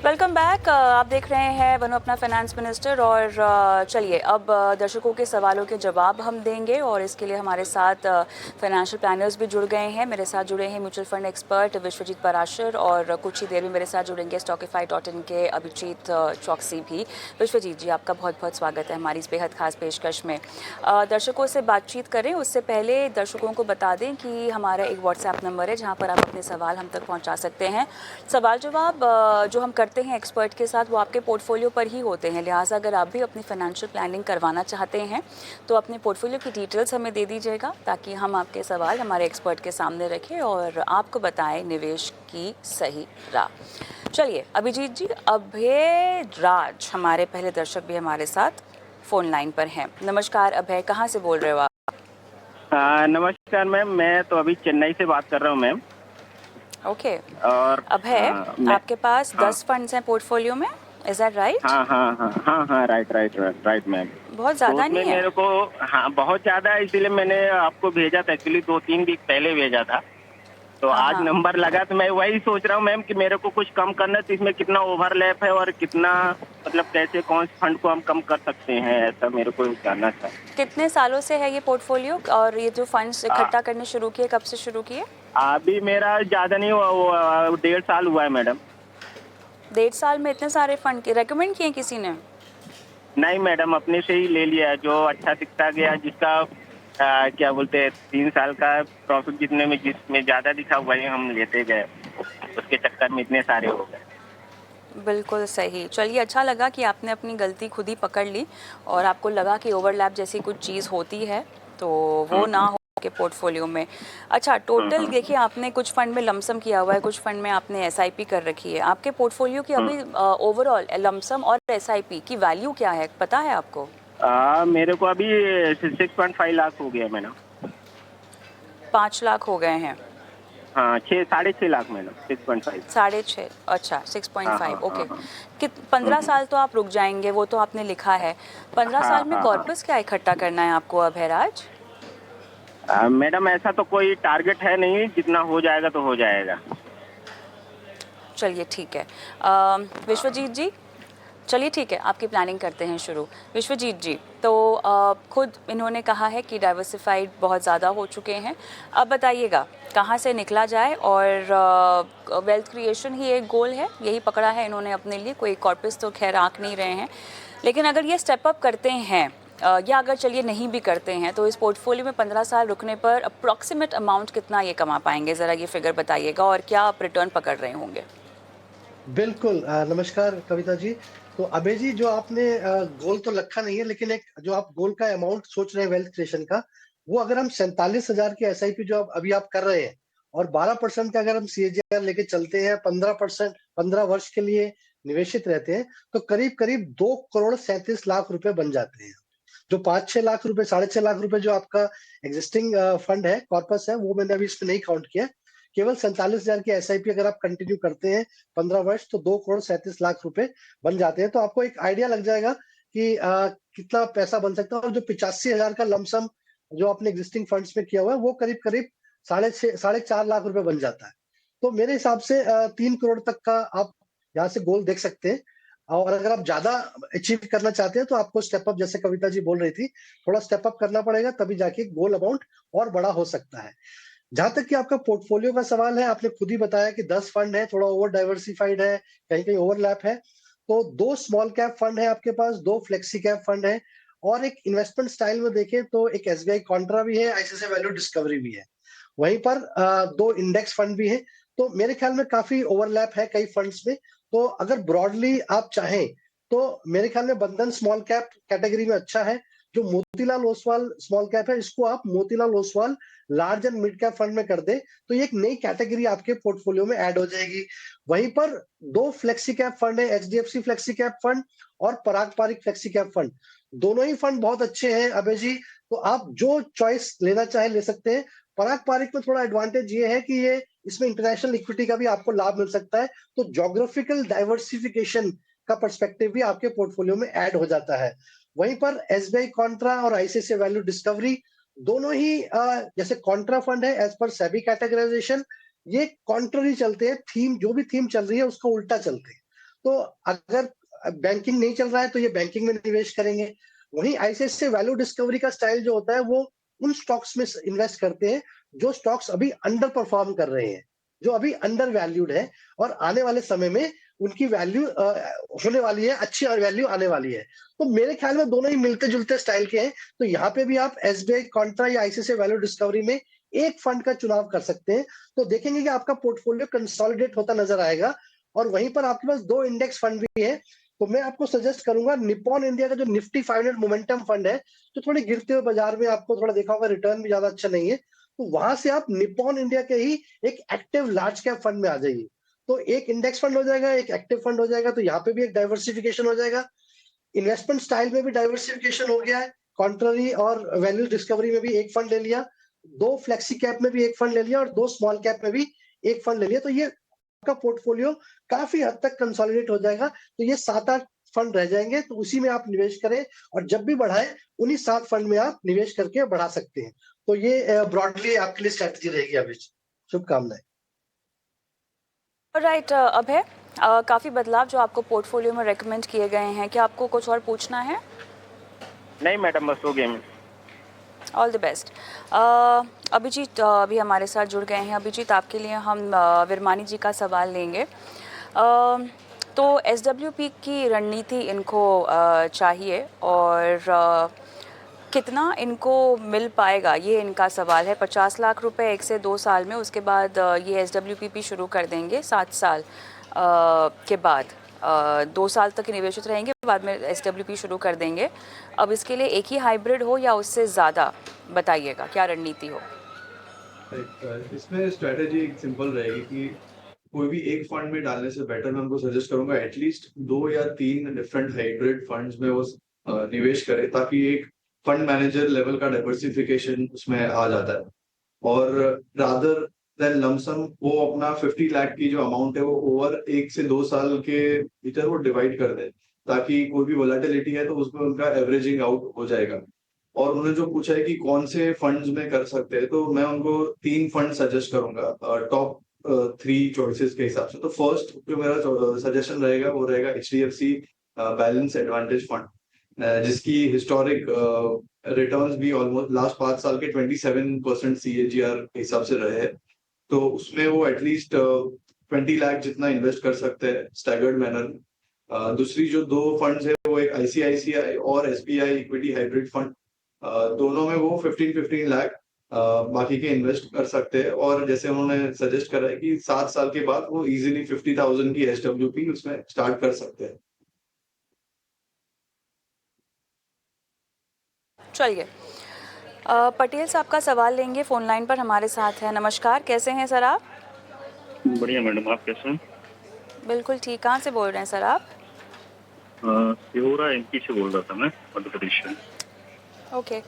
Welcome back. आप देख रहे हैं बनो अपना फाइनेंस मिनिस्टर और चलिए अब दर्शकों के सवालों के जवाब हम देंगे और इसके लिए हमारे साथ फाइनेंशियल प्लानर्स भी जुड़ गए हैं। मेरे साथ जुड़े हैं mutual fund expert Vishwajeet Parashar और कुछ ही देर में मेरे साथ जुड़ेंगे Stockify.in के अभिजीत चौकसी भी। विश्वजीत जी, आपका बहुत बहुत स्वागत है हमारी इस बेहद खास पेशकश में। दर्शकों से बातचीत करें उससे पहले दर्शकों को बता दें कि हमारा एक व्हाट्सएप नंबर है जहाँ पर आप अपने सवाल हम तक पहुँचा सकते हैं। सवाल जवाब जो हम करते हैं एक्सपर्ट के साथ वो आपके पोर्टफोलियो पर ही होते हैं, लिहाजा अगर आप भी अपनी फाइनेंशियल प्लानिंग करवाना चाहते हैं तो अपने पोर्टफोलियो की डिटेल्स हमें दे दीजिएगा ताकि हम आपके सवाल हमारे एक्सपर्ट के सामने रखें और आपको बताएं निवेश की सही राह। चलिए अभिजीत जी, अभय राज हमारे पहले दर्शक भी हमारे साथ फ़ोन लाइन पर हैं। नमस्कार अभय, कहाँ से बोल रहे हो आप? नमस्कार मैम, मैं तो अभी चेन्नई से बात कर रहा हूँ मैम। ओके। और अभय, आपके पास 10 फंड्स हैं पोर्टफोलियो में, इज दैट राइट? हाँ, राइट मैम। बहुत तो ज़्यादा उसमें नहीं है? मेरे को बहुत ज़्यादा है, इसीलिए मैंने आपको भेजा था। एक्चुअली 2-3 वीक पहले भेजा था, तो हाँ आज हाँ। नंबर लगा तो मैं वही सोच रहा हूँ मैम कि मेरे को कुछ कम करना है, तो इसमें कितना ओवरलैप है और कितना मतलब कैसे कौन से फंड को हम कम कर सकते हैं, ऐसा मेरे को जानना था। कितने सालों से है ये पोर्टफोलियो और ये जो फंड्स इकट्ठा करने शुरू किए, कब से शुरू किए? अभी मेरा ज़्यादा नहीं हुआ, 1.5 साल हुआ है मैडम। 1.5 साल में इतने सारे फंड के रेकमेंड किए किसी ने? नहीं मैडम, अपने से ही ले लिया है, जो अच्छा दिखता गया, जिसका क्या बोलते हैं 3 साल का प्रॉफिट जिसमें ज़्यादा दिखा वही हम लेते गए, उसके चक्कर में इतने सारे हो गए। बिल्कुल सही। चलिए, अच्छा लगा कि आपने अपनी गलती खुद ही पकड़ ली और आपको लगा कि ओवरलैप जैसी कुछ चीज़ होती है तो वो ना हो के पोर्टफोलियो में। अच्छा, टोटल देखिए आपने कुछ फंड में लमसम किया हुआ है, कुछ फंड में आपने एसआईपी कर रखी है। आपके पोर्टफोलियो की अभी ओवरऑल लमसम और एसआईपी की वैल्यू क्या है, पता है आपको? मेरे को अभी 6.5 लाख हो गया मैडम। 5 लाख हो गए हैं? हाँ, 6-6.5 लाख मैडम, 6.5। 6.5, अच्छा हाँ 6.5, हाँ ओके। हाँ हाँ। कि 15 साल तो आप रुक जाएंगे, वो तो आपने लिखा है। 15 साल में हाँ। कॉर्पस क्या इकट्ठा करना है आपको अभयराज? मैडम ऐसा तो कोई टारगेट है नहीं, जितना हो जाएगा तो हो जाएगा। चलिए ठीक है। विश्वजीत जी, चलिए ठीक है, आपकी प्लानिंग करते हैं शुरू। विश्वजीत जी, तो खुद इन्होंने कहा है कि डाइवर्सिफाइड बहुत ज़्यादा हो चुके हैं। अब बताइएगा कहाँ से निकला जाए और वेल्थ क्रिएशन ही एक गोल है, यही पकड़ा है इन्होंने अपने लिए, कोई कॉर्पस तो खैर आंक नहीं रहे हैं। लेकिन अगर ये स्टेप अप करते हैं या अगर चलिए नहीं भी करते हैं तो इस पोर्टफोलियो में 15 साल रुकने पर अप्रॉक्सीमेट अमाउंट कितना ये कमा पाएंगे, ज़रा ये फिगर बताइएगा और क्या आप रिटर्न पकड़ रहे होंगे? बिल्कुल। नमस्कार कविता जी। तो अभय जी, जो आपने गोल तो रखा नहीं है, लेकिन एक जो आप गोल का अमाउंट सोच रहे हैं वेल्थ क्रिएशन का, वो अगर हम 47,000 की एसआईपी जो अभी आप कर रहे हैं और 12% का अगर हम सीएजीआर लेके चलते हैं, 15% 15 वर्ष के लिए निवेशित रहते हैं, तो करीब-करीब 2 करोड़ 37 लाख रुपए बन जाते हैं। जो 5-6 लाख रुपए, 6.5 लाख रुपए जो आपका एग्जिस्टिंग फंड है, कॉर्पस है, वो मैंने अभी इसमें नहीं काउंट किया। केवल 47,000 की एसआईपी अगर आप कंटिन्यू करते हैं 15 वर्ष, तो 2 करोड़ 37 लाख रुपए बन जाते हैं। तो आपको एक आइडिया लग जाएगा कि कितना पैसा बन सकता है। और जो 85,000 का लमसम जो आपने एग्जिस्टिंग फंड्स में किया हुआ है, वो करीब-करीब 4.5 लाख रुपए बन जाता है। तो मेरे हिसाब से 3 करोड़ तक का आप यहाँ से गोल देख सकते हैं। और अगर आप ज़्यादा अचीव करना चाहते हैं, तो आपको स्टेप अप, जैसे कविता जी बोल रही थी, थोड़ा स्टेप अप करना पड़ेगा, तभी जाके गोल अमाउंट और बड़ा हो सकता है। जहाँ तक कि आपका पोर्टफोलियो का सवाल है, आपने खुद ही बताया कि 10 फंड है, थोड़ा ओवर डाइवर्सिफाइड है, कहीं-कहीं ओवरलैप है। तो 2 स्मॉल कैप फंड है आपके पास, 2 फ्लेक्सी कैप फंड है और एक इन्वेस्टमेंट स्टाइल में देखें तो एक एसबीआई कॉन्ट्रा भी है, आईसीआईसीआई वैल्यू डिस्कवरी भी है। वहीं पर 2 इंडेक्स फंड भी हैं। तो मेरे ख्याल में काफ़ी ओवरलैप है कई फंड्स में। तो अगर ब्रॉडली आप चाहें, तो मेरे ख्याल में बंधन स्मॉल कैप कैटेगरी में अच्छा है। जो मोतीलाल ओसवाल स्मॉल कैप है, इसको आप Motilal Oswal large and mid cap fund में कर दें, तो ये एक नई कैटेगरी आपके पोर्टफोलियो में ऐड हो जाएगी। वहीं पर 2 फ्लेक्सी कैप फंड है, एचडीएफसी फ्लेक्सी कैप फंड और पराग पारिक फ्लेक्सी कैप फंड। दोनों ही फंड बहुत अच्छे हैं अभय जी, तो आप जो चॉइस लेना चाहें ले सकते हैं। पराग पारिक में थोड़ा एडवांटेज ये है कि ये इसमें इंटरनेशनल इक्विटी का भी आपको लाभ मिल सकता है, तो ज्योग्राफिकल डाइवर्सिफिकेशन का पर्सपेक्टिव भी आपके पोर्टफोलियो में ऐड हो जाता है। वहीं पर एसबीआई कॉन्ट्रा और आईसीआईसीआई वैल्यू डिस्कवरी दोनों ही जैसे कॉन्ट्रा फंड है, एज पर सेबी कैटेगराइजेशन ये कॉन्ट्ररी चलते हैं, थीम जो भी थीम चल रही है उसका उल्टा चलते हैं। तो अगर बैंकिंग नहीं चल रहा है तो ये बैंकिंग में निवेश करेंगे। वहीं आईसीआईसीआई वैल्यू डिस्कवरी का स्टाइल जो होता है वो उन स्टॉक्स में इन्वेस्ट करते हैं जो स्टॉक्स अभी अंडर परफॉर्म कर रहे हैं, जो अभी अंडर वैल्यूड है और आने वाले समय में उनकी वैल्यू होने वाली है, अच्छी वैल्यू आने वाली है। तो मेरे ख्याल में दोनों ही मिलते-जुलते स्टाइल के हैं। तो यहाँ पे भी आप एसबीआई कॉन्ट्रा या आईसीआईसीआई वैल्यू डिस्कवरी में एक फंड का चुनाव कर सकते हैं। तो देखेंगे कि आपका पोर्टफोलियो कंसोलिडेट होता नजर आएगा और वहीं पर आपके पास 2 इंडेक्स फंड भी हैं। तो मैं आपको सजेस्ट करूंगा निप्पॉन इंडिया का जो निफ्टी 500 मोमेंटम फंड है, तो थोड़े गिरते हुए बाजार में आपको थोड़ा देखा होगा रिटर्न भी ज्यादा अच्छा नहीं है। तो वहां से आप निप्पॉन इंडिया के ही एक एक्टिव लार्ज कैप फंड में आ जाइए। तो एक इंडेक्स फंड हो जाएगा, एक एक्टिव फंड हो जाएगा, तो यहाँ पे भी एक डाइवर्सिफिकेशन हो जाएगा। इन्वेस्टमेंट स्टाइल में भी डाइवर्सिफिकेशन हो गया है। कॉन्ट्ररी और वैल्यू डिस्कवरी में भी एक फंड ले लिया, 2 फ्लेक्सी कैप में भी एक फंड ले लिया और 2 स्मॉल कैप में भी एक फंड ले लिया। तो ये आपका पोर्टफोलियो काफी हद तक कंसोलिडेट हो जाएगा। तो ये 7-8 फंड रह जाएंगे, तो उसी में आप निवेश करें और जब भी बढ़ाए उन्हीं 7 फंड में आप निवेश करके बढ़ा सकते हैं। तो ये ब्रॉडली आपके लिए स्ट्रेटजी रहेगी अभी। शुभकामनाएं। राइट अभय, काफ़ी बदलाव जो आपको पोर्टफोलियो में रेकमेंड किए गए हैं, क्या आपको कुछ और पूछना है? नहीं मैडम, बस हो गया। All the best. अभिजीत अभी हमारे साथ जुड़ गए हैं। अभिजीत, आपके लिए हम विरमानी जी का सवाल लेंगे। तो एसडब्ल्यूपी की रणनीति इनको चाहिए और कितना इनको मिल पाएगा, ये इनका सवाल है। 50 लाख रुपए 1 से 2 साल में, उसके बाद ये एसडब्ल्यूपी शुरू कर देंगे 7 साल के बाद। 2 साल तक निवेशित रहेंगे, बाद में एसडब्ल्यूपी शुरू कर देंगे। अब इसके लिए एक ही हाइब्रिड हो या उससे ज़्यादा, बताइएगा क्या रणनीति हो। इसमें स्ट्रेटेजी सिंपल रहेगी कि कोई भी एक फंड में डालने से बेटर मैं उनको सजेस्ट करूंगा एटलीस्ट 2 या 3 डिफरेंट हाइब्रिड फंड्स में वो निवेश करे, ताकि एक फंड मैनेजर लेवल का डाइवर्सिफिकेशन उसमें आ जाता है। और रादर देन लमसम वो अपना 50 लाख की जो अमाउंट है वो ओवर 1 से 2 साल के भीतर वो डिवाइड कर दे, ताकि कोई भी वोलेटिलिटी है तो उसमें उनका एवरेजिंग आउट हो जाएगा। और उन्होंने जो पूछा है कि कौन से फंड्स में कर सकते हैं, तो मैं उनको 3 फंड सजेस्ट करूंगा टॉप 3 चॉइसेस के हिसाब से। तो फर्स्ट जो मेरा सजेशन रहेगा वो रहेगा HDFC बैलेंस एडवांटेज फंड, जिसकी हिस्टोरिक रिटर्न्स भी ऑलमोस्ट लास्ट 5 साल के 27% CAGR के हिसाब से रहे हैं। तो उसमें वो एटलीस्ट 20 लाख जितना इन्वेस्ट कर सकते हैं स्टैगर्ड मैनर में। दूसरी जो 2 फंड्स है वो एक ICICI और SBI इक्विटी हाइब्रिड फंड, दोनों में वो 15 लाख बाकी के इन्वेस्ट कर सकते हैं। और जैसे उन्होंने सजेस्ट करा है कि 7 साल के बाद वो इजीली 50,000 की SWP उसमें स्टार्ट कर सकते हैं। चलिए, पटेल साहब का सवाल लेंगे, फोन लाइन पर हमारे साथ हैं। नमस्कार, कैसे हैं सर आप? बढ़िया मैडम, आप कैसे हैं? बिल्कुल ठीक। कहाँ से बोल रहे हैं सर आप? सिहोरा MP से बोल रहा था मैं, मध्य प्रदेश से। ओके।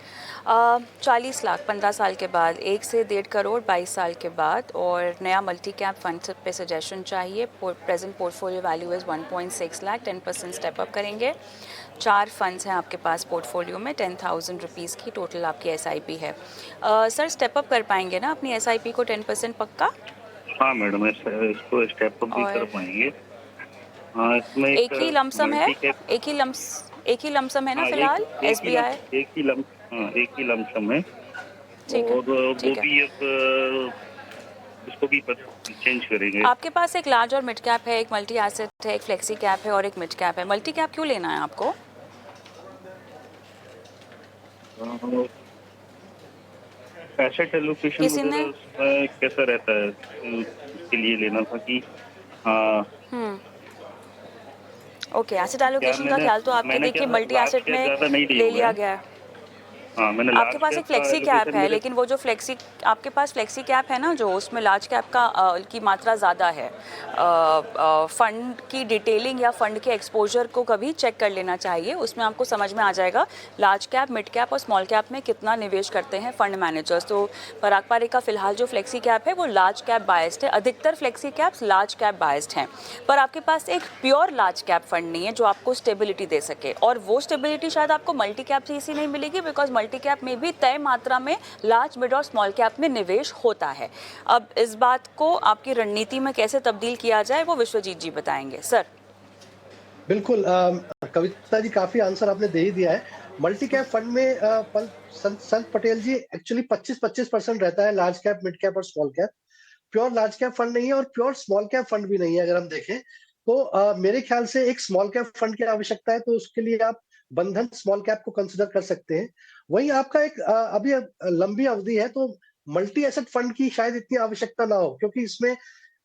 40 लाख 15 साल के बाद, 1 से 1.5 करोड़ 22 साल के बाद, और नया मल्टी कैप फंड पे सजेशन चाहिए। Present portfolio value is 1.6 lakh, 10% step up करेंगे। 4 फंड्स हैं आपके पास पोर्टफोलियो में, 10,000 रुपीज़ की टोटल आपकी SIP है। सर, स्टेप अप कर पाएंगे ना अपनी SIP को 10% पक्का? हाँ मैडम, इसको स्टेप अप भी कर पाएंगे। हाँ, इसमें एक ही लमसम है, एक ही लमसम है ना फिलहाल? SBI एक ही लमसम है। ठीक है, और वो ठीक है। भी अब इसको भी चेंज करेंगे। आपके पास एक लार्ज और मिड कैप है, एक मल्टी एसेट है, एक फ्लेक्सी कैप है और एक मिड कैप है। मल्टी कैप क्यों लेना है आपको? एसेट एलोकेशन कैसा रहता है, इसके लिए लेना था कि ओके, एसेट एलोकेशन का ख्याल तो आपके देखिए मल्टी एसेट में ले लिया गया है। हाँ, मैंने आपके पास एक फ्लेक्सी कैप है, लेकिन वो जो आपके पास फ्लेक्सी कैप है ना, जो उसमें लार्ज कैप का की मात्रा ज़्यादा है। फंड की डिटेलिंग या फंड के एक्सपोजर को कभी चेक कर लेना चाहिए, उसमें आपको समझ में आ जाएगा लार्ज कैप, मिड कैप और स्मॉल कैप में कितना निवेश करते हैं फंड मैनेजर्स। तो पराग पारेख का फिलहाल जो फ्लेक्सी कैप है वो लार्ज कैप बायस्ड है। अधिकतर flexi caps large cap biased हैं, पर आपके पास एक प्योर लार्ज कैप फंड नहीं है जो आपको स्टेबिलिटी दे सके, और वो स्टेबिलिटी शायद आपको मल्टी कैप से इसी नहीं मिलेगी, बिकॉज मल्टी कैप में भी तय मात्रा में लार्ज, मिड और स्मॉल कैप में निवेश होता है। अब इस बात को आपकी रणनीति में कैसे तब्दील किया जाए वो विश्वजीत जी बताएंगे। सर। बिल्कुल कविता जी काफ़ी आंसर आपने दे ही दिया है। मल्टी कैप फंड में संत पटेल जी एक्चुअली 25-25% रहता है लार्ज कैप, मिड कैप और small cap. Pure large cap fund नहीं है और प्योर स्मॉल कैप फंड भी नहीं है अगर हम देखें तो मेरे ख्याल से एक स्मॉल कैप फंड की आवश्यकता है तो उसके लिए आप बंधन स्मॉल कैप को कंसिडर कर सकते हैं। वहीं आपका एक अभी लंबी अवधि है तो मल्टी एसेट फंड की शायद इतनी आवश्यकता ना हो क्योंकि इसमें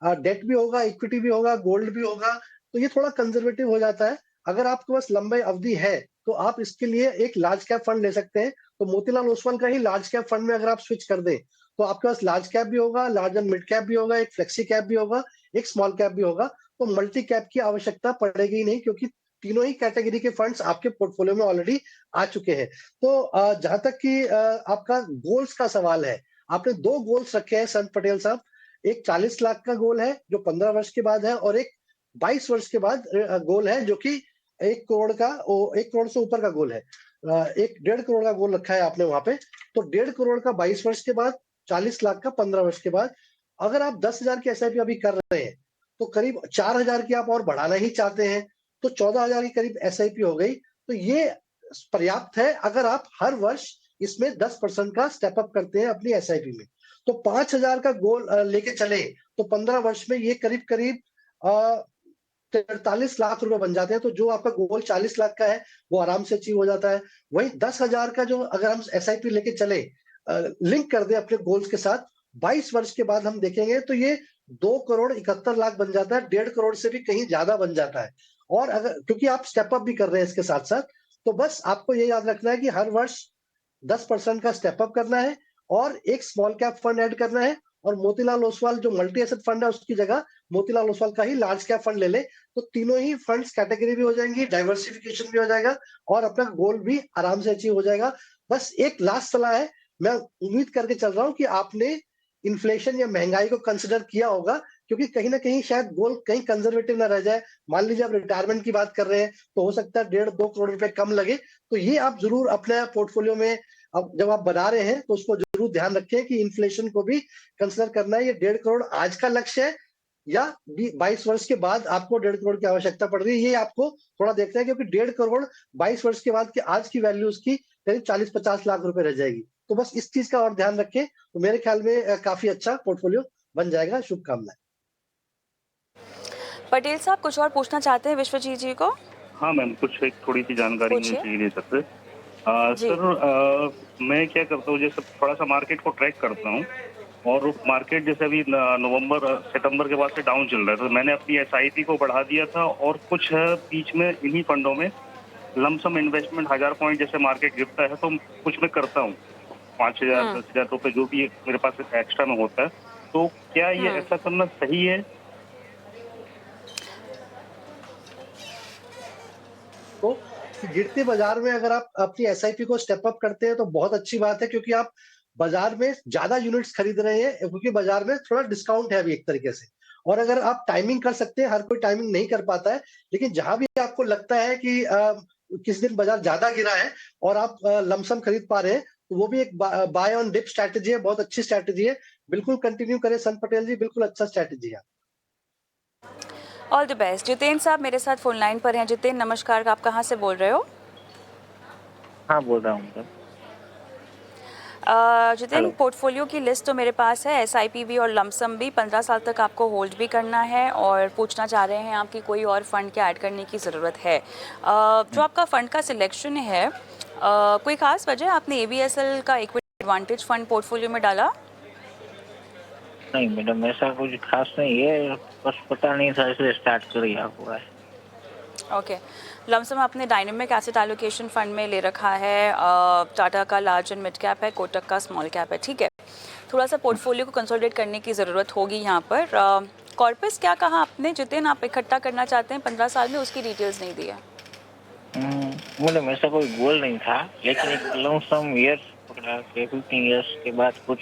डेट भी होगा, इक्विटी भी होगा, गोल्ड भी होगा, तो ये थोड़ा कंजर्वेटिव हो जाता है। अगर आपके पास लंबी अवधि है, तो आप इसके लिए एक लार्ज कैप फंड ले सकते हैं। तो मोतीलाल ओसवाल का ही लार्ज कैप फंड में अगर आप स्विच कर दें, तो आपके पास लार्ज कैप भी होगा, लार्ज एंड मिड कैप भी होगा, एक फ्लेक्सी कैप भी होगा, एक स्मॉल कैप भी होगा। तो मल्टी कैप की आवश्यकता पड़ेगी ही नहीं क्योंकि तीनों ही कैटेगरी के फंड्स आपके पोर्टफोलियो में ऑलरेडी आ चुके हैं। तो जहाँ तक कि आपका गोल्स का सवाल है, आपने 2 गोल्स रखे हैं संत पटेल साहब। एक 40 लाख का गोल है जो 15 वर्ष के बाद है और एक 22 वर्ष के बाद गोल है जो कि 1 करोड़ का 1 करोड़ से ऊपर का गोल है। एक 1.5 करोड़ का गोल रखा है आपने वहाँ पे। तो 1.5 करोड़ का 22 वर्ष के बाद, 40 लाख का 15 वर्ष के बाद। अगर आप 10,000 की एसआईपी अभी कर रहे हैं, तो करीब 4,000 की आप और बढ़ाना ही चाहते हैं, तो 14,000 के करीब एसआईपी हो गई। तो ये पर्याप्त है अगर आप हर वर्ष इसमें 10% का स्टेप अप करते हैं अपनी एसआईपी में। तो 5,000 का गोल लेके चले, तो 15 वर्ष में ये करीब-करीब 43 लाख रुपए बन जाते हैं। तो जो आपका गोल 40 लाख का है, वो आराम से अचीव हो जाता है। वहीं 10,000 का जो अगर हम एसआईपी लेके चले लिंक कर दें अपने गोल्स के साथ, 22 वर्ष के बाद हम देखेंगे तो ये 2 करोड़ 71 लाख बन जाता है, 1.5 करोड़ से भी कहीं ज़्यादा बन जाता है। और अगर क्योंकि आप स्टेप अप भी कर रहे हैं इसके साथ-साथ, तो बस आपको ये याद रखना है कि हर वर्ष 10% का स्टेप अप करना है और एक स्मॉल कैप फंड ऐड करना है और मोतीलाल ओसवाल जो मल्टी एसेट फंड है उसकी जगह मोतीलाल ओसवाल का ही लार्ज कैप फंड ले ले, तो तीनों ही फंड्स कैटेगरी भी हो जाएंगी, डाइवर्सिफिकेशन भी हो जाएगा और अपना गोल भी आराम से अचीव हो जाएगा। बस एक लास्ट सलाह है, मैं उम्मीद करके चल रहा हूँ कि आपने इन्फ्लेशन या महंगाई को कंसिडर किया होगा क्योंकि कहीं न कहीं शायद गोल कहीं कंजर्वेटिव ना रह जाए। मान लीजिए आप रिटायरमेंट की बात कर रहे हैं, तो हो सकता है 1.5-2 करोड़ रुपए कम लगे, तो ये आप ज़रूर अपने पोर्टफोलियो में अब जब आप बना रहे हैं, तो उसको ज़रूर ध्यान रखें कि इन्फ्लेशन को भी कंसिडर करना है। ये 1.5 करोड़ आज का लक्ष्य है या 22 वर्ष के बाद आपको 1.5 करोड़ की आवश्यकता पड़ रही है, ये आपको थोड़ा देखना है क्योंकि 1.5 करोड़ 22 वर्ष के बाद की आज की वैल्यू उसकी करीब 40-50 लाख रुपए रह जाएगी। तो बस इस चीज़ का और ध्यान रखें, तो मेरे ख्याल में काफ़ी अच्छा पोर्टफोलियो बन जाएगा। शुभकामनाएँ। पटेल साहब कुछ और पूछना चाहते हैं विश्वजीत जी को? हाँ मैम, कुछ एक थोड़ी सी जानकारी मुझे पूछिए। चाहिए सर। जी। सर मैं क्या करता हूँ, जैसे थोड़ा सा मार्केट को ट्रैक करता हूँ और मार्केट जैसे अभी नवंबर सितंबर के बाद से डाउन चल रहा है, तो मैंने अपनी एसआईपी को बढ़ा दिया था और कुछ बीच में इन्हीं फंडों में लमसम इन्वेस्टमेंट 1000 पॉइंट जैसे मार्केट गिरता है तो कुछ मैं करता हूँ, 5,000 10,000 रुपए जो भी मेरे पास एक्स्ट्रा में होता है। तो क्या ये ऐसा करना सही है? को कि गिरते बाजार में अगर आप अपनी एसआईपी को स्टेप अप करते हैं तो बहुत अच्छी बात है क्योंकि आप बाजार में ज्यादा यूनिट्स खरीद रहे हैं क्योंकि बाजार में थोड़ा डिस्काउंट है अभी एक तरीके से। और अगर आप टाइमिंग कर सकते हैं, हर कोई टाइमिंग नहीं कर पाता है, लेकिन जहां भी आपको लगता है कि किस दिन बाजार ज्यादा गिरा है और आप लमसम खरीद पा रहे हैं, तो वो भी एक बाय ऑन डिप स्ट्रैटेजी है, बहुत अच्छी स्ट्रैटेजी है। बिल्कुल कंटिन्यू करें संत पटेल जी, बिल्कुल अच्छा स्ट्रैटेजी है। All the best. जितेन साहब मेरे साथ फोन लाइन पर हैं। जितेन नमस्कार, आप कहाँ से बोल रहे हो? हाँ, बोल रहा हूँ सर। जितेन, हेलो। पोर्टफोलियो की लिस्ट तो मेरे पास है, एसआईपी भी और लमसम भी 15 साल तक आपको होल्ड भी करना है और पूछना चाह रहे हैं आप कि कोई और फंड क्या ऐड करने की ज़रूरत है। जो आपका फंड का सिलेक्शन है, कोई ख़ास वजह आपने एबीएसएल का इक्विटी एडवांटेज फंड पोर्टफोलियो में डाला? नहीं मैडम, ऐसा कुछ खास नहीं है, बस पता नहीं था इसलिए स्टार्ट किया हुआ है। ओके। लमसम आपने डायनेमिक एसेट एलोकेशन फंड में ले रखा है, टाटा का लार्ज एंड मिड कैप है, कोटक का स्मॉल कैप है, ठीक है। थोड़ा सा पोर्टफोलियो को कंसोलिडेट करने की ज़रूरत होगी यहाँ पर। कॉर्पस क्या कहा आपने जितेन, आप इकट्ठा करना चाहते हैं 15 साल में, उसकी डिटेल्स नहीं दी है? मैडम ऐसा कोई गोल नहीं था, लेकिन एक लमसम ईयर्स पकड़ा के 15 ईयर्स के बाद कुछ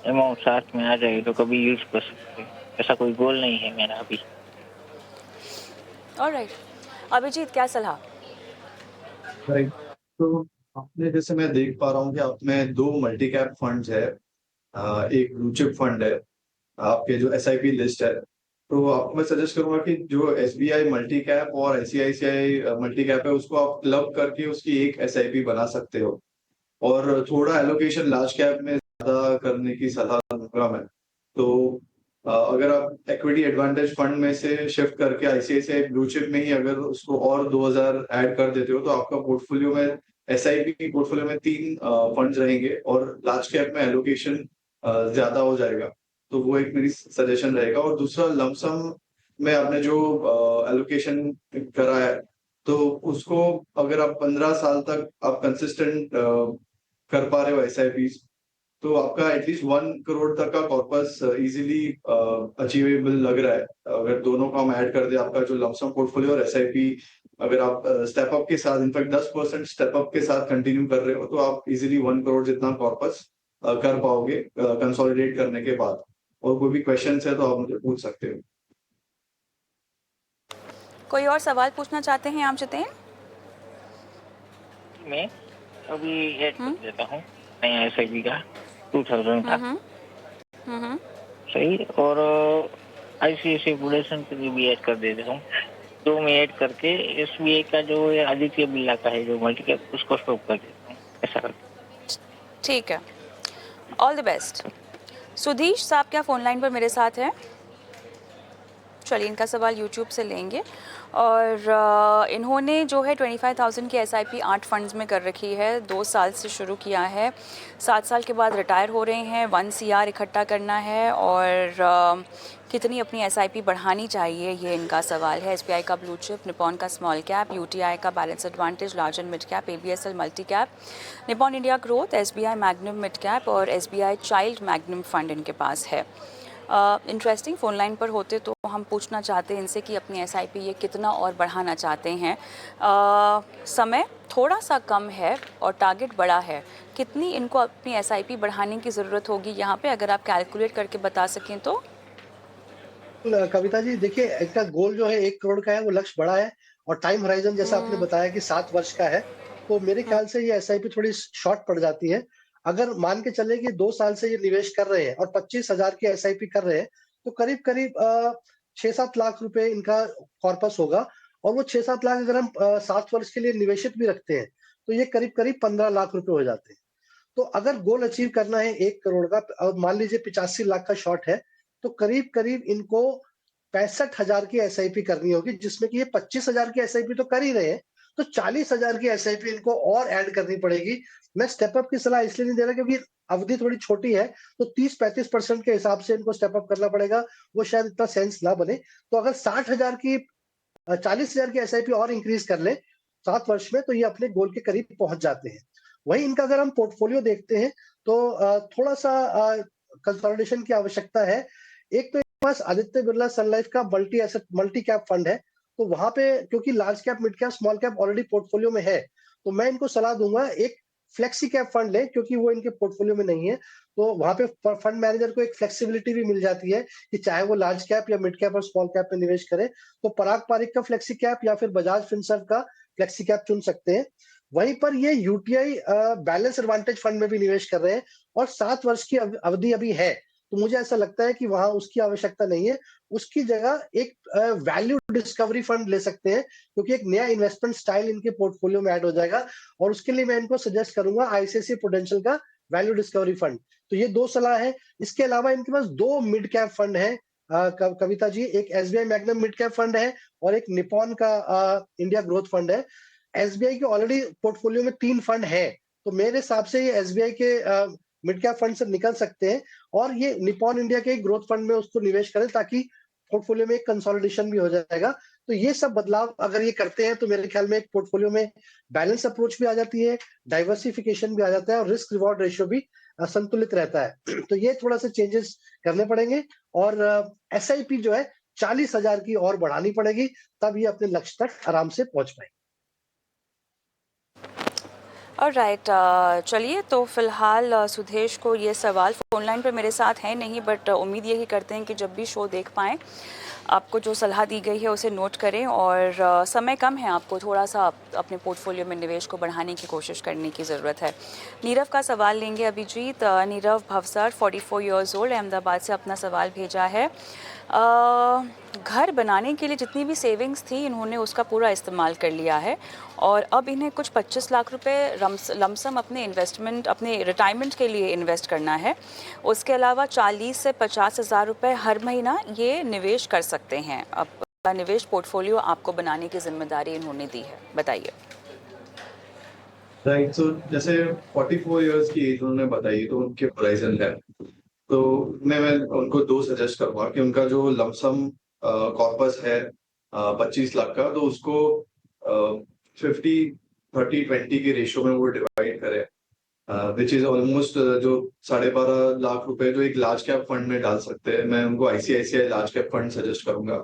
अमाउंट साथ में आ जाए तो कभी यूज कर सकते हैं। ऐसा कोई गोल नहीं है मेरा अभी। ऑलराइट। अभिजीत, क्या सलाह? राइट। तो आपने जैसे मैं देख पा रहा हूँ कि आप में 2 मल्टी कैप फंड्स है, एक ब्लू चिप फंड है, आपके जो एसआईपी लिस्ट है, तो आपको मैं सजेस्ट करूंगा कि जो एसबीआई मल्टी कैप और आईसीआईसीआई मल्टी कैप है उसको आप क्लब करके उसकी एक एसआईपी बना सकते हो, और थोड़ा एलोकेशन लार्ज कैप में ज्यादा करने की सलाह दूंगा मैं। तो अगर आप इक्विटी एडवांटेज फंड में से शिफ्ट करके आईसीआईसीआई ब्लू चिप में ही अगर उसको और 2000 ऐड कर देते हो तो आपका पोर्टफोलियो में एसआईपी पोर्टफोलियो में 3 फंड्स रहेंगे और लार्ज कैप में एलोकेशन ज्यादा हो जाएगा। तो वो एक मेरी सजेशन रहेगा। और दूसरा, लमसम में आपने जो एलोकेशन करा है तो उसको अगर आप 15 साल तक आप कंसिस्टेंट कर पा रहे हो एसआईपीज, तो आपका एटलीस्ट 1 करोड़ तक का कॉर्पस इजीली अचीवेबल लग रहा है। अगर दोनों को हम ऐड कर दे, आपका जो लमसम पोर्टफोलियो और एसआईपी, अगर आप स्टेप अप के साथ, इनफैक्ट 10% स्टेप अप के साथ कंटिन्यू कर रहे हो तो आप इजीली 1 करोड़ जितना कॉर्पस कर पाओगे कंसोलिडेट करने के बाद। और कोई भी क्वेश्चन है तो आप मुझे पूछ सकते हो। कोई और सवाल पूछना चाहते हैं आप जितेन? मैं अभी ऐड कर देता हूँ नया एसआईपी का 2000 का। सही। और आईसीआईसीआई प्रूडेंशियल के लिए भी ऐड कर देता हूँ। दो में ऐड करके एसबीआई का जो आदित्य बिरला का है जो मल्टी कैप, उसको स्टॉप कर देता हूँ, ऐसा करके। ठीक है, ऑल द बेस्ट। सुधीश साहब क्या फ़ोन लाइन पर मेरे साथ हैं? चलिए इनका सवाल यूट्यूब से लेंगे। और इन्होंने जो है 25,000 की एसआईपी 8 फंड्स में कर रखी है, 2 साल से शुरू किया है, 7 साल के बाद रिटायर हो रहे हैं, 1 CR इकट्ठा करना है और कितनी अपनी एसआईपी बढ़ानी चाहिए, ये इनका सवाल है। एसबीआई का ब्लू चिप, निपॉन का स्मॉल कैप, यूटीआई का balance advantage, large and mid cap, ABSL multi cap, Nippon India growth, SBI magnum mid cap और एसबीआई चाइल्ड मैग्नम फंड इनके पास है। इंटरेस्टिंग। फ़ोन लाइन पर होते तो हम पूछना चाहते हैं इनसे कि अपनी एसआईपी ये कितना और बढ़ाना चाहते हैं। समय थोड़ा सा कम है और टारगेट बड़ा है, कितनी इनको अपनी एसआईपी बढ़ाने की ज़रूरत होगी यहाँ पे, अगर आप कैलकुलेट करके बता सकें तो? कविता जी देखिए, इनका गोल जो है 1 करोड़ का है, वो लक्ष्य बड़ा है और टाइम होराइजन जैसा आपने बताया कि 7 वर्ष का है, तो मेरे ख्याल से ये एसआईपी थोड़ी शॉर्ट पड़ जाती है। अगर मान के चले कि 2 साल से ये निवेश कर रहे हैं और 25,000 की एसआईपी कर रहे हैं, तो करीब-करीब 6-7 लाख रुपए इनका कॉर्पस होगा और वो 6-7 लाख अगर हम 7 वर्ष के लिए निवेशित भी रखते हैं, तो ये करीब-करीब 15 लाख रुपए हो जाते हैं। तो अगर गोल अचीव करना है 1 करोड़ का, मान लीजिए 85 लाख का शॉर्ट है, तो करीब-करीब इनको 65,000 की एसआईपी करनी होगी, जिसमें कि ये 25,000 की एसआईपी तो कर ही रहे हैं, तो 40,000 की एसआईपी इनको और ऐड करनी पड़ेगी। मैं स्टेप अप की सलाह इसलिए नहीं दे रहा क्योंकि अवधि थोड़ी छोटी है, तो 30-35% के हिसाब से इनको स्टेप अप करना पड़ेगा, वो शायद इतना सेंस ना बने। तो अगर 60,000 की 40,000 की एसआईपी और इंक्रीज कर लें 7 वर्ष में, तो ये अपने गोल के करीब पहुंच जाते हैं। वहीं इनका अगर हम पोर्टफोलियो देखते हैं, तो थोड़ा-सा कंसोलिडेशन की आवश्यकता है। एक तो इनके पास आदित्य बिरला सन लाइफ का multi asset multi cap fund है, तो वहाँ पे क्योंकि large cap, mid cap, small cap already portfolio में है, तो मैं इनको सलाह दूँगा एक फ्लेक्सी कैप फंड लें, क्योंकि वो इनके पोर्टफोलियो में नहीं है। तो वहाँ पे फ फंड मैनेजर को एक फ्लेक्सिबिलिटी भी मिल जाती है कि चाहे वो लार्ज कैप या मिड कैप और स्मॉल कैप में निवेश करे, तो पराग पारिक का फ्लेक्सी कैप या फिर बजाज फिनसर्व का फ्लेक्सी कैप चुन सकते हैं। वहीं पर ये यूटीआई बैलेंस एडवांटेज फंड में भी निवेश कर रहे हैं और 7 वर्ष की अवधि अभी है, तो मुझे ऐसा लगता है कि वहाँ उसकी आवश्यकता नहीं है। उसकी जगह एक वैल्यू डिस्कवरी फंड ले सकते हैं, क्योंकि एक नया इन्वेस्टमेंट स्टाइल इनके पोर्टफोलियो में ऐड हो जाएगा और उसके लिए मैं इनको सजेस्ट करूँगा आईसीआईसीआई प्रूडेंशियल का वैल्यू डिस्कवरी फंड। तो ये 2 सलाह है। इसके अलावा इनके पास 2 मिड कैप फंड हैं कविता जी, एक SBI magnum mid cap fund है और एक निपॉन का इंडिया ग्रोथ फंड है। एसबीआई के ऑलरेडी पोर्टफोलियो में 3 फंड है, तो मेरे हिसाब से ये एसबीआई के मिड कैप फंड से निकल सकते हैं और ये निपॉन इंडिया के ग्रोथ फंड में उसको निवेश करें, ताकि पोर्टफोलियो में एक कंसोलिडेशन भी हो जाएगा। तो ये सब बदलाव अगर ये करते हैं, तो मेरे ख्याल में एक पोर्टफोलियो में बैलेंस अप्रोच भी आ जाती है, डाइवर्सिफिकेशन भी आ जाता है और रिस्क रिवॉर्ड रेशियो भी संतुलित रहता है। तो ये थोड़ा सा चेंजेस करने पड़ेंगे और एसआईपी जो है 40,000 की और बढ़ानी पड़ेगी, तब ये अपने लक्ष्य तक आराम से पहुंच पाएंगे। ऑलराइट, चलिए तो फिलहाल सुदेश को ये सवाल फ़ोन लाइन पर मेरे साथ है नहीं, बट उम्मीद यही करते हैं कि जब भी शो देख पाएँ आपको जो सलाह दी गई है उसे नोट करें, और समय कम है, आपको थोड़ा सा अपने पोर्टफोलियो में निवेश को बढ़ाने की कोशिश करने की ज़रूरत है। नीरव का सवाल लेंगे अभिजीत। नीरव भवसर 44 इयर्स ओल्ड अहमदाबाद से अपना सवाल भेजा है। घर बनाने के लिए जितनी भी सेविंग्स थी इन्होंने उसका पूरा इस्तेमाल कर लिया है, और अब इन्हें कुछ 25 लाख रुपए लमसम अपने इन्वेस्टमेंट, अपने रिटायरमेंट के लिए इन्वेस्ट करना है। उसके अलावा 40 से 50 हज़ार रुपये हर महीना ये निवेश कर सकते हैं। अब निवेश पोर्टफोलियो आपको बनाने की जिम्मेदारी इन्होंने दी है, बताइए। राइट, सो जैसे 44 इयर्स की एज उन्होंने बताई, तो उनके होराइजन है, तो मैं उनको दो सजेस्ट करूंगा कि उनका जो लमसम कॉर्पस है 25 लाख का, तो उसको 50-30-20 के रेशियो में वो डिवाइड करे, विच इज ऑलमोस्ट जो 12.5 लाख रुपए जो एक लार्ज कैप फंड में डाल सकते हैं। मैं उनको ICICI large cap fund suggest करूंगा,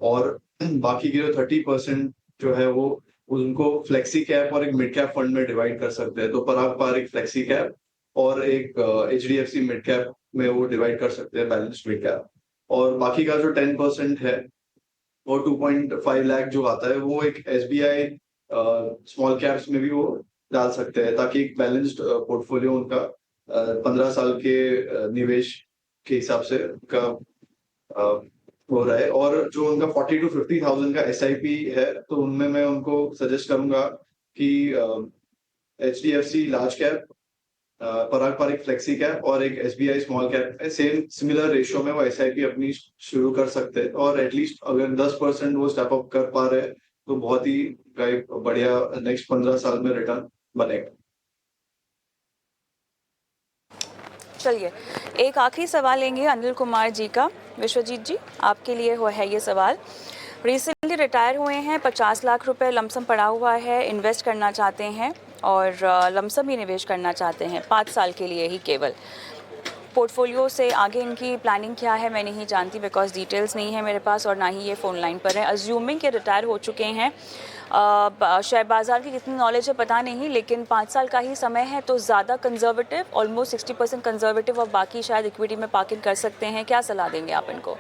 और बाकी के जो 30% जो है वो उनको फ्लेक्सी कैप और एक मिड कैप फंड में डिवाइड कर सकते हैं। तो पराग पार एक फ्लेक्सी कैप और एक HDFC मिड कैप में वो डिवाइड कर सकते हैं, बैलेंस्ड मिड कैप। और बाकी का जो 10% है वो 2.5 लाख जो आता है वो एक SBI स्मॉल कैप्स में भी वो डाल सकते हैं, ताकि एक बैलेंस्ड पोर्टफोलियो उनका 15 साल के निवेश के हिसाब से उनका हो रहा है। और जो उनका 40 to 50,000 का SIP है, तो उनमें मैं उनको सजेस्ट करूंगा कि HDFC लार्ज कैप, पराग पार एक फ्लेक्सी कैप और एक SBI स्मॉल कैप है, सेम सिमिलर रेशियो में वो SIP अपनी शुरू कर सकते हैं। और एटलीस्ट अगर 10% वो स्टेप अप कर पा रहे हैं तो बहुत ही बढ़िया नेक्स्ट 15 साल में रिटर्न बनेगा। चलिए एक आखिरी सवाल लेंगे अनिल कुमार जी का। विश्वजीत जी, आपके लिए है ये सवाल। रिसेंटली रिटायर हुए हैं, 50 लाख रुपए लमसम पड़ा हुआ है, इन्वेस्ट करना चाहते हैं और लमसम ही निवेश करना चाहते हैं 5 साल के लिए ही केवल। पोर्टफोलियो से आगे इनकी प्लानिंग क्या है मैं नहीं जानती, बिकॉज डिटेल्स नहीं है मेरे पास और ना ही ये फ़ोन लाइन पर है। अज्यूमिंग के रिटायर हो चुके हैं, शेयर बाज़ार की कितनी नॉलेज है पता नहीं, लेकिन 5 साल का ही समय है, तो ज़्यादा कंजर्वेटिव, ऑलमोस्ट 60% कंजर्वेटिव और बाकी शायद इक्विटी में पार्किंग कर सकते हैं। क्या सलाह देंगे आप इनको?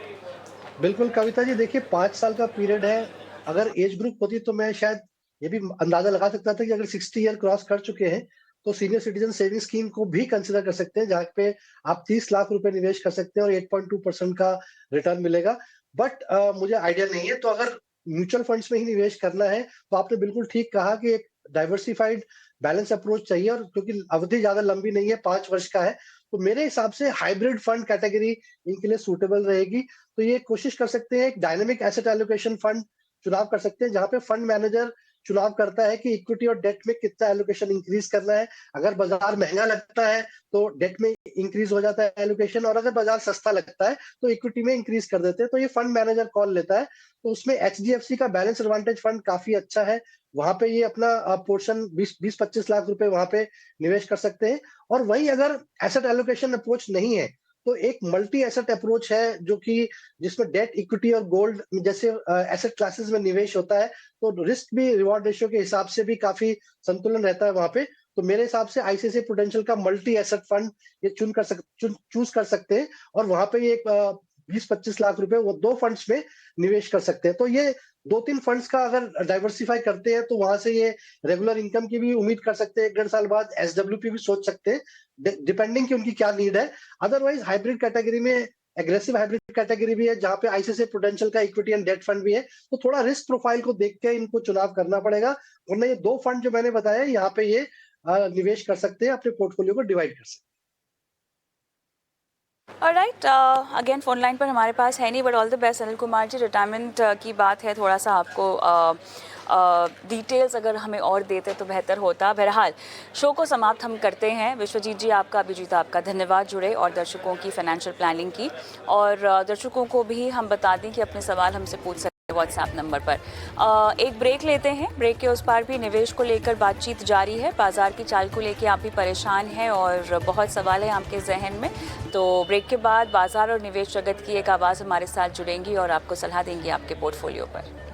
बिल्कुल कविता जी, देखिए 5 साल का पीरियड है। अगर एज ग्रुप होती तो मैं शायद ये भी अंदाजा लगा सकता था कि अगर 60 ईयर क्रॉस कर चुके हैं तो सीनियर सिटीजन सेविंग स्कीम को भी कंसिडर कर सकते हैं, जहाँ पे आप 30 लाख रुपए निवेश कर सकते हैं और 8.2% का रिटर्न मिलेगा। बट मुझे आइडिया नहीं है, तो अगर म्यूचुअल फंड्स में ही निवेश करना है तो आपने बिल्कुल ठीक कहा कि एक डाइवर्सिफाइड बैलेंस अप्रोच चाहिए, और क्योंकि अवधि ज्यादा लंबी नहीं है, 5 वर्ष का है, तो मेरे हिसाब से हाइब्रिड फंड कैटेगरी इनके लिए सूटेबल रहेगी। तो ये कोशिश कर सकते हैं, एक डायनेमिक एसेट एलोकेशन फंड चुनाव कर सकते हैं, जहां पे फंड मैनेजर चुनाव करता है कि इक्विटी और डेट में कितना एलोकेशन इंक्रीज करना है। अगर बाजार महंगा लगता है तो डेट में इंक्रीज हो जाता है एलोकेशन, और अगर बाजार सस्ता लगता है तो इक्विटी में इंक्रीज कर देते हैं। तो ये फंड मैनेजर कॉल लेता है। तो उसमें HDFC का बैलेंस एडवांटेज फंड काफी अच्छा है, वहां पे ये अपना पोर्शन 20-25 लाख रुपए वहां पे निवेश कर सकते हैं। और वहीं अगर एसेट एलोकेशन अप्रोच नहीं है तो एक मल्टी एसेट अप्रोच है, जो कि जिसमें डेट, इक्विटी और गोल्ड जैसे एसेट क्लासेस में निवेश होता है, तो रिस्क भी रिवॉर्ड रेशियो के हिसाब से भी काफी संतुलन रहता है वहां पे। तो मेरे हिसाब से ICICI प्रूडेंशियल का मल्टी एसेट फंड ये चूज कर सकते हैं, और वहां पे ये 20-25 लाख रुपए वो 2 फंड्स में निवेश कर सकते हैं। तो ये 2-3 फंड्स का अगर डाइवर्सिफाई करते हैं तो वहां से ये रेगुलर इनकम की भी उम्मीद कर सकते हैं। 1.5 साल बाद SWP भी सोच सकते हैं, डिपेंडिंग कि उनकी क्या नीड है। अदरवाइज हाइब्रिड कैटेगरी में एग्रेसिव हाइब्रिड कैटेगरी भी है, जहां पे ICICI प्रूडेंशियल का इक्विटी एंड डेट फंड भी है। तो थोड़ा रिस्क प्रोफाइल को देख के इनको चुनाव करना पड़ेगा, वरना ये 2 फंड जो मैंने बताया यहाँ पे ये निवेश कर सकते हैं, अपने पोर्टफोलियो को डिवाइड कर सकते हैं। ऑलराइट, अगेन फ़ोन लाइन पर हमारे पास है नहीं, but all the best Anil Kumar ji. Retirement की बात है, थोड़ा सा आपको डिटेल्स अगर हमें और देते तो बेहतर होता। बहरहाल शो को समाप्त हम करते हैं। विश्वजीत जी आपका, अभिजीत आपका धन्यवाद जुड़े और दर्शकों की फाइनेंशियल प्लानिंग की, और दर्शकों को भी हम बता दें कि अपने सवाल हमसे पूछ सकते हैं व्हाट्सएप नंबर पर। एक ब्रेक लेते हैं, ब्रेक के उस पार भी निवेश को लेकर बातचीत जारी है। बाजार की चाल को लेकर आप भी परेशान हैं और बहुत सवाल हैं आपके जहन में, तो ब्रेक के बाद बाजार और निवेश जगत की एक आवाज़ हमारे साथ जुड़ेंगी और आपको सलाह देंगी आपके पोर्टफोलियो पर।